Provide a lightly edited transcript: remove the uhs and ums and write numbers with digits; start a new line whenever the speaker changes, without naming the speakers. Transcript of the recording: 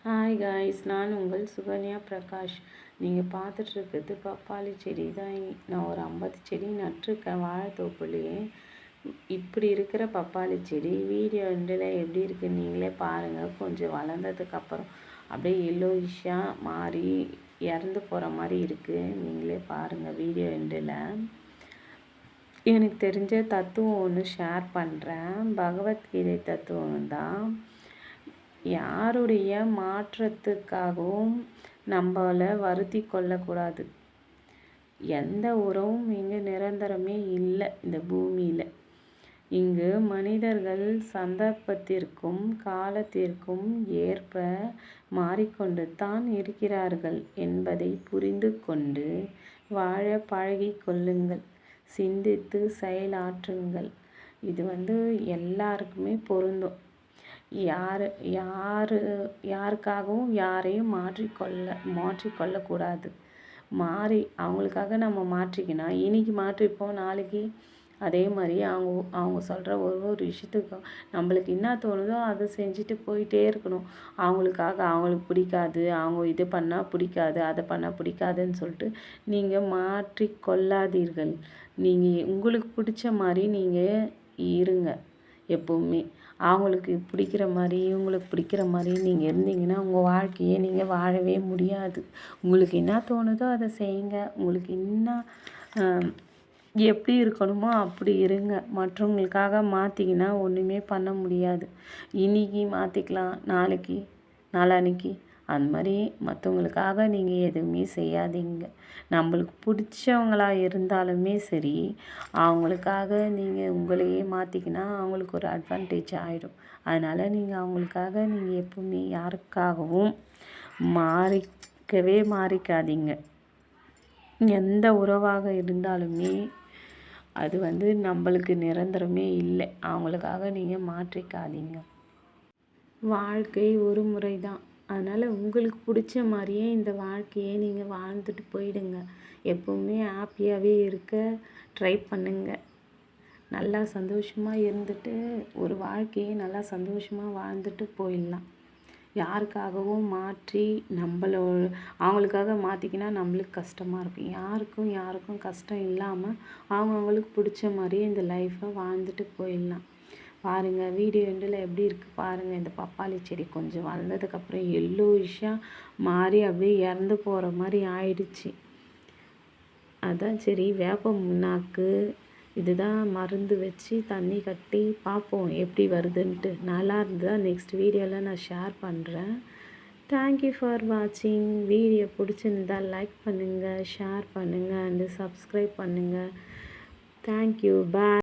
Hi guys, நான் உங்கள் சுகன்யா பிரகாஷ். நீங்கள் பார்த்துட்ருக்கிறது பப்பாளி செடி தான். நான் ஒரு 50 செடி நட்டிருக்கேன் வாழைத்தோப்புலேயே. இப்படி இருக்கிற பப்பாளி செடி வீடியோ எண்டில் எப்படி இருக்குன்னு நீங்களே பாருங்கள். கொஞ்சம் வளர்ந்ததுக்கப்புறம் அப்படியே எல்லோயிஷாக மாறி இறந்து போகிற மாதிரி இருக்குது. நீங்களே பாருங்கள் வீடியோ எண்டில். எனக்கு தெரிஞ்ச தத்துவம் ஒன்று ஷேர் பண்ணுறேன். பகவத்கீதை தத்துவம் தான். யாருடைய மாற்றத்துக்காகவும் நம்மளை வருத்தி கொள்ளக்கூடாது. எந்த உறவும் இங்கு நிரந்தரமே இல்லை. இந்த பூமியில் இங்கு மனிதர்கள் சந்தர்ப்பத்திற்கும் காலத்திற்கும் ஏற்ப மாறிக்கொண்டு தான் இருக்கிறார்கள் என்பதை புரிந்து கொண்டு வாழ பழகி கொள்ளுங்கள். சிந்தித்து செயலாற்றுங்கள். இது எல்லாருக்குமே பொருந்தும். யாருக்காகவும் யாரையும் மாற்றிக்கொள்ளக்கூடாது. அவங்களுக்காக நம்ம மாற்றிக்கணும். இன்றைக்கி மாற்றிப்போம், நாளைக்கு அதே மாதிரி அவங்க சொல்கிற ஒரு விஷயத்துக்கும் நம்மளுக்கு என்ன தோணுதோ அதை செஞ்சுட்டு போயிட்டே இருக்கணும். அவங்களுக்கு பிடிக்காது, அவங்க இது பண்ணால் பிடிக்காது, அதை பண்ணால் பிடிக்காதுன்னு சொல்லிட்டு நீங்கள் மாற்றிக்கொள்ளாதீர்கள். நீங்கள் உங்களுக்கு பிடிச்ச மாதிரி நீங்கள் இருங்க. எப்போவுமே அவங்களுக்கு பிடிக்கிற மாதிரி இவங்களுக்கு பிடிக்கிற மாதிரி நீங்கள் இருந்தீங்கன்னா உங்கள் வாழ்க்கையை நீங்கள் வாழவே முடியாது. உங்களுக்கு என்ன தோணுதோ அதை செய்யுங்க. உங்களுக்கு என்ன எப்படி இருக்கணுமோ அப்படி இருங்க. மற்றவங்களுக்காக மாற்றிக்கினா ஒன்றுமே பண்ண முடியாது. இன்றைக்கி மாற்றிக்கலாம், நாளைக்கு நாளான்னைக்கு அந்த மாதிரி மற்றவங்களுக்காக நீங்கள் எதுவுமே செய்யாதீங்க. நம்மளுக்கு பிடிச்சவங்களாக இருந்தாலுமே சரி, அவங்களுக்காக நீங்கள் உங்களையே மாற்றிக்கினா அவங்களுக்கு ஒரு அட்வான்டேஜ் ஆகிடும். அதனால் நீங்கள் அவங்களுக்காக நீங்கள் எப்பவுமே யாருக்காகவும் மாறிக்காதீங்க. எந்த உறவாக இருந்தாலுமே அது நம்மளுக்கு நிரந்தரமே இல்லை. அவங்களுக்காக நீங்கள் மாற்றிக்காதீங்க. வாழ்க்கை ஒரு முறை தான். அதனால் உங்களுக்கு பிடிச்ச மாதிரியே இந்த வாழ்க்கையை நீங்கள் வாழ்ந்துட்டு போயிடுங்க. எப்போவுமே ஹாப்பியாகவே இருக்க ட்ரை பண்ணுங்கள். நல்லா சந்தோஷமாக இருந்துட்டு ஒரு வாழ்க்கையை நல்லா சந்தோஷமாக வாழ்ந்துட்டு போயிடலாம். யாருக்காகவும் மாற்றி அவங்களுக்காக மாற்றிக்கினா நம்மளுக்கு கஷ்டமாக இருக்கும். யாருக்கும் கஷ்டம் இல்லாமல் அவங்களுக்கு பிடிச்ச மாதிரியே இந்த லைஃப்பை வாழ்ந்துட்டு போயிடலாம். பாருங்கள் வீடியோ எண்டில் எப்படி இருக்குது பாருங்கள். இந்த பப்பாளி செடி கொஞ்சம் வளர்ந்ததுக்கப்புறம் எல்லோயிஷாக மாறி அப்படியே இறந்து போகிற மாதிரி ஆயிடுச்சு. அதான் சரி, வேப்ப முன்னாக்கு இதுதான் மருந்து வச்சு தண்ணி கட்டி பார்ப்போம் எப்படி வருதுன்ட்டு. நல்லா இருந்ததா நெக்ஸ்ட் வீடியோவில் நான் ஷேர் பண்ணுறேன். தேங்க்யூ ஃபார் வாட்சிங். வீடியோ பிடிச்சிருந்தால் லைக் பண்ணுங்கள், ஷேர் பண்ணுங்கள் அண்டு சப்ஸ்கிரைப் பண்ணுங்கள். தேங்க்யூ, பாய்.